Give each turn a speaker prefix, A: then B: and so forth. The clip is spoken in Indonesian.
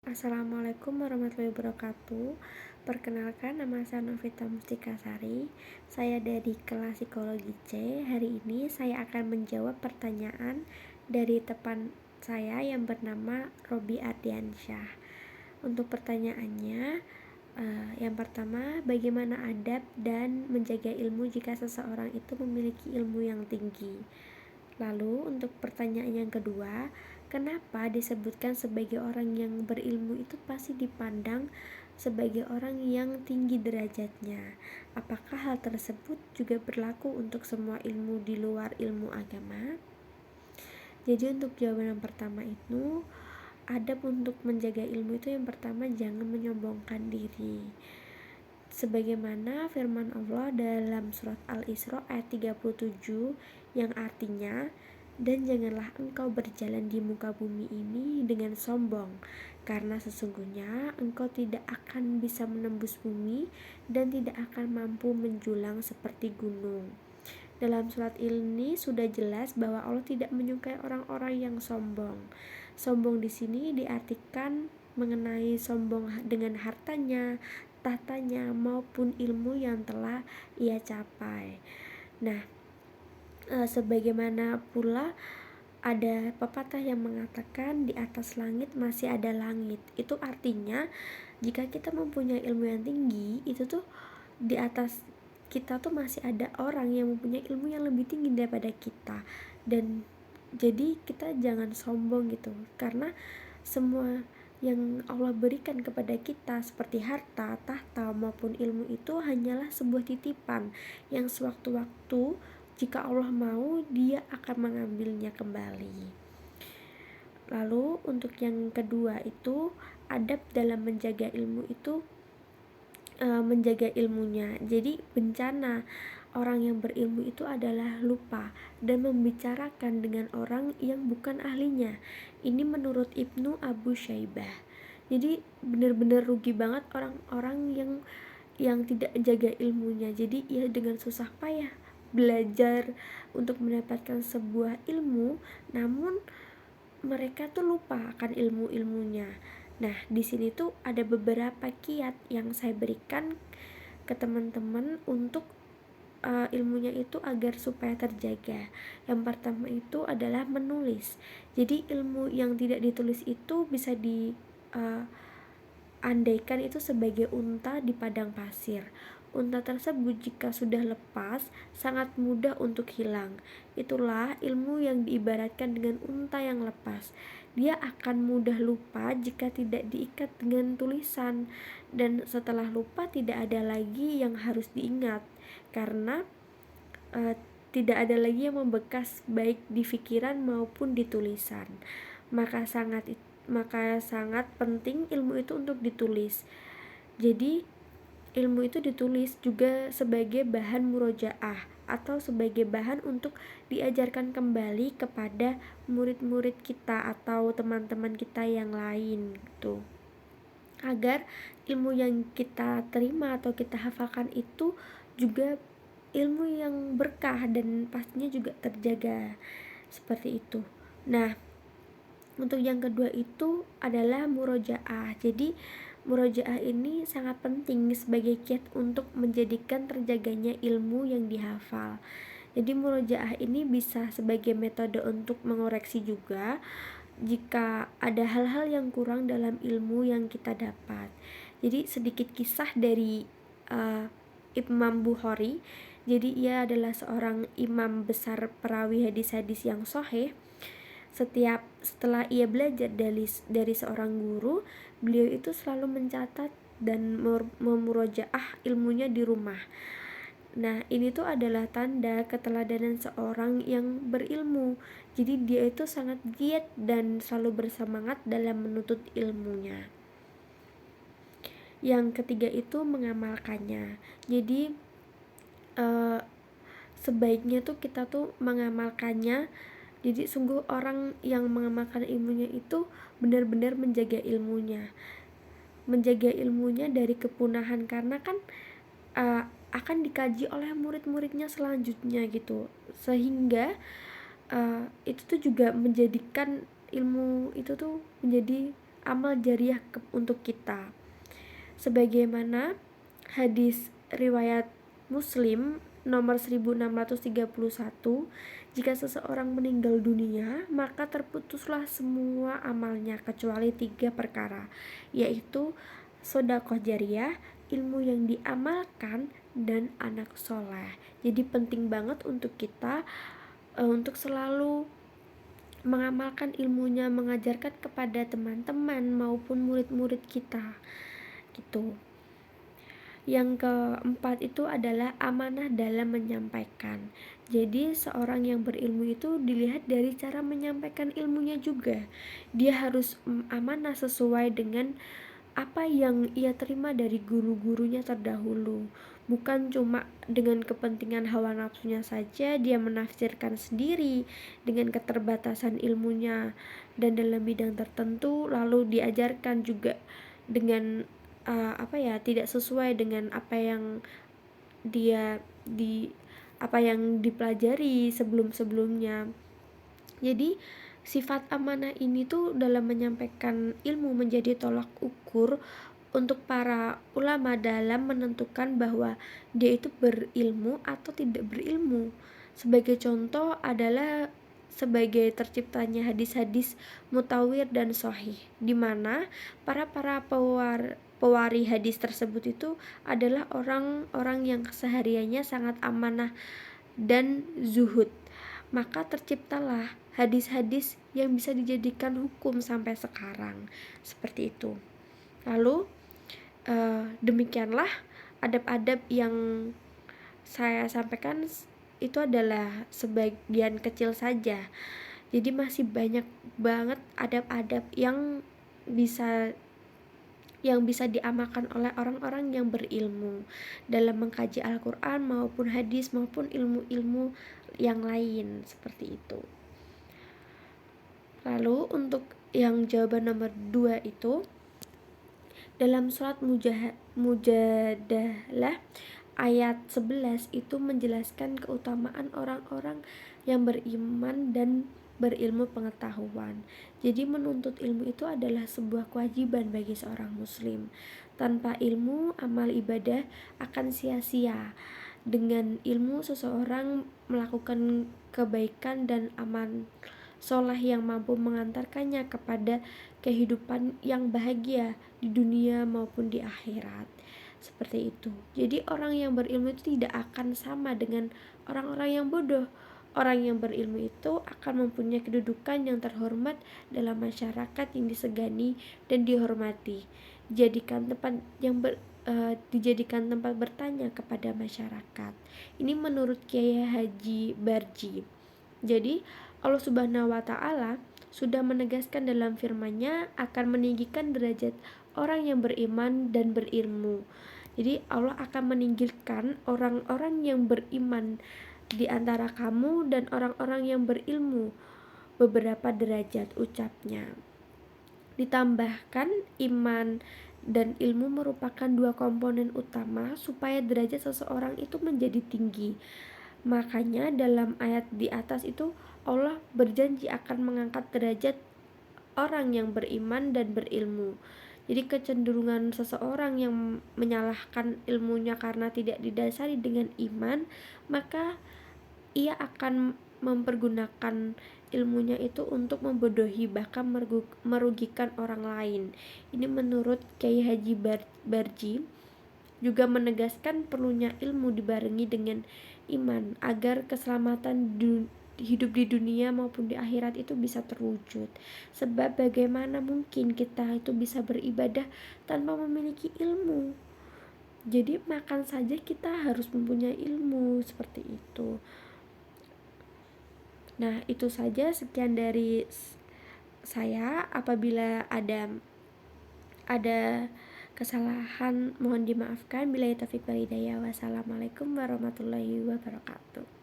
A: Assalamualaikum warahmatullahi wabarakatuh. Perkenalkan, nama saya Novita Mustikasari. Saya dari kelas psikologi C. Hari ini saya akan menjawab pertanyaan dari teman saya yang bernama Robi Ardiansyah. Untuk pertanyaannya, yang pertama, bagaimana adab dan menjaga ilmu jika seseorang itu memiliki ilmu yang tinggi? Lalu untuk pertanyaan yang kedua, kenapa disebutkan sebagai orang yang berilmu itu pasti dipandang sebagai orang yang tinggi derajatnya? Apakah hal tersebut juga berlaku untuk semua ilmu di luar ilmu agama? Jadi untuk jawaban yang pertama itu, adab untuk menjaga ilmu itu yang pertama, jangan menyombongkan diri. Sebagaimana firman Allah dalam surat Al-Isra ayat 37 yang artinya, dan janganlah engkau berjalan di muka bumi ini dengan sombong, karena sesungguhnya engkau tidak akan bisa menembus bumi dan tidak akan mampu menjulang seperti gunung. Dalam surat ini sudah jelas bahwa Allah tidak menyukai orang-orang yang sombong. Sombong di sini diartikan mengenai sombong dengan hartanya, tahtanya, maupun ilmu yang telah ia capai. Nah, sebagaimana pula ada pepatah yang mengatakan di atas langit masih ada langit. Itu artinya jika kita mempunyai ilmu yang tinggi, itu tuh di atas kita tuh masih ada orang yang mempunyai ilmu yang lebih tinggi daripada kita. Dan jadi kita jangan sombong gitu, karena semua yang Allah berikan kepada kita seperti harta, tahta maupun ilmu itu hanyalah sebuah titipan yang sewaktu-waktu jika Allah mau, dia akan mengambilnya kembali. Lalu untuk yang kedua itu, adab dalam menjaga ilmu itu menjaga ilmunya. Jadi bencana orang yang berilmu itu adalah lupa dan membicarakan dengan orang yang bukan ahlinya. Ini menurut Ibnu Abu Syaibah. Jadi benar-benar rugi banget orang-orang yang tidak jaga ilmunya. Jadi ia dengan susah payah belajar untuk mendapatkan sebuah ilmu, namun mereka tuh lupa akan ilmu-ilmunya. Nah, di sini tuh ada beberapa kiat yang saya berikan ke teman-teman untuk ilmunya itu agar supaya terjaga. Yang pertama itu adalah menulis. Jadi ilmu yang tidak ditulis itu bisa andaikan itu sebagai unta di padang pasir. Unta tersebut jika sudah lepas sangat mudah untuk hilang. Itulah ilmu yang diibaratkan dengan unta yang lepas. Dia akan mudah lupa jika tidak diikat dengan tulisan, dan setelah lupa tidak ada lagi yang harus diingat, karena tidak ada lagi yang membekas baik di pikiran maupun di tulisan. Maka sangat penting ilmu itu untuk ditulis. Jadi ilmu itu ditulis juga sebagai bahan murojaah atau sebagai bahan untuk diajarkan kembali kepada murid-murid kita atau teman-teman kita yang lain gitu, agar ilmu yang kita terima atau kita hafalkan itu juga ilmu yang berkah dan pastinya juga terjaga seperti itu. Nah, untuk yang kedua itu adalah murojaah. Jadi murojaah ini sangat penting sebagai kiat untuk menjadikan terjaganya ilmu yang dihafal. Jadi murojaah ini bisa sebagai metode untuk mengoreksi juga jika ada hal-hal yang kurang dalam ilmu yang kita dapat. Jadi sedikit kisah dari Imam Bukhari. Jadi ia adalah seorang imam besar perawi hadis-hadis yang sahih. Setelah ia belajar dari seorang guru, beliau itu selalu mencatat dan memurojaah ilmunya di rumah. Nah, ini tuh adalah tanda keteladanan seorang yang berilmu. Jadi dia itu sangat giat dan selalu bersemangat dalam menuntut ilmunya. Yang ketiga itu mengamalkannya. Jadi sebaiknya tuh kita tuh mengamalkannya. Jadi sungguh orang yang mengamalkan ilmunya itu benar-benar menjaga ilmunya dari kepunahan, karena kan akan dikaji oleh murid-muridnya selanjutnya gitu, sehingga itu tuh juga menjadikan ilmu itu tuh menjadi amal jariah untuk kita. Sebagaimana hadis riwayat Muslim nomor 1631, jika seseorang meninggal dunia, maka terputuslah semua amalnya kecuali 3 perkara, yaitu sedekah jariyah, ilmu yang diamalkan, dan anak soleh. Jadi penting banget untuk kita untuk selalu mengamalkan ilmunya, mengajarkan kepada teman-teman maupun murid-murid kita gitu. Yang keempat itu adalah amanah dalam menyampaikan. Jadi seorang yang berilmu itu dilihat dari cara menyampaikan ilmunya juga. Dia harus amanah sesuai dengan apa yang ia terima dari guru-gurunya terdahulu. Bukan cuma dengan kepentingan hawa nafsunya saja dia menafsirkan sendiri dengan keterbatasan ilmunya dan dalam bidang tertentu, lalu diajarkan juga dengan tidak sesuai dengan apa yang dipelajari sebelum-sebelumnya. Jadi sifat amanah ini tuh dalam menyampaikan ilmu menjadi tolak ukur untuk para ulama dalam menentukan bahwa dia itu berilmu atau tidak berilmu. Sebagai contoh adalah sebagai terciptanya hadis-hadis mutawir dan sahih, di mana para pewaris hadis tersebut itu adalah orang-orang yang kesehariannya sangat amanah dan zuhud. Maka terciptalah hadis-hadis yang bisa dijadikan hukum sampai sekarang, seperti itu. Lalu demikianlah adab-adab yang saya sampaikan itu adalah sebagian kecil saja. Jadi masih banyak banget adab-adab yang bisa diamalkan oleh orang-orang yang berilmu dalam mengkaji Al-Quran maupun hadis maupun ilmu-ilmu yang lain seperti itu. Lalu untuk yang jawaban nomor 2 itu dalam surat Mujadalah ayat 11 itu menjelaskan keutamaan orang-orang yang beriman dan berilmu pengetahuan. Jadi menuntut ilmu itu adalah sebuah kewajiban bagi seorang muslim. Tanpa ilmu, amal ibadah akan sia-sia. Dengan ilmu seseorang melakukan kebaikan dan amal soleh yang mampu mengantarkannya kepada kehidupan yang bahagia di dunia maupun di akhirat. Seperti itu. Jadi orang yang berilmu itu tidak akan sama dengan orang-orang yang bodoh. Orang yang berilmu itu akan mempunyai kedudukan yang terhormat dalam masyarakat yang disegani dan dihormati. Dijadikan tempat bertanya kepada masyarakat. Ini menurut Kiai Haji Barji. Jadi Allah Subhanahu wa Ta'ala sudah menegaskan dalam firman-Nya akan meninggikan derajat orang yang beriman dan berilmu. Jadi Allah akan meninggikan orang-orang yang beriman di antara kamu dan orang-orang yang berilmu beberapa derajat, ucapnya. Ditambahkan iman dan ilmu merupakan 2 komponen utama supaya derajat seseorang itu menjadi tinggi. Makanya dalam ayat di atas itu Allah berjanji akan mengangkat derajat orang yang beriman dan berilmu. Jadi kecenderungan seseorang yang menyalahkan ilmunya karena tidak didasari dengan iman, maka ia akan mempergunakan ilmunya itu untuk membodohi bahkan merugikan orang lain. Ini menurut Kiai Haji Barji juga menegaskan perlunya ilmu dibarengi dengan iman agar keselamatan hidup di dunia maupun di akhirat itu bisa terwujud. Sebab bagaimana mungkin kita itu bisa beribadah tanpa memiliki ilmu? Jadi makan saja kita harus mempunyai ilmu, seperti itu. Nah, itu saja, sekian dari saya. Apabila ada kesalahan mohon dimaafkan. Billahi taufiq wal hidayah. Wassalamualaikum warahmatullahi wabarakatuh.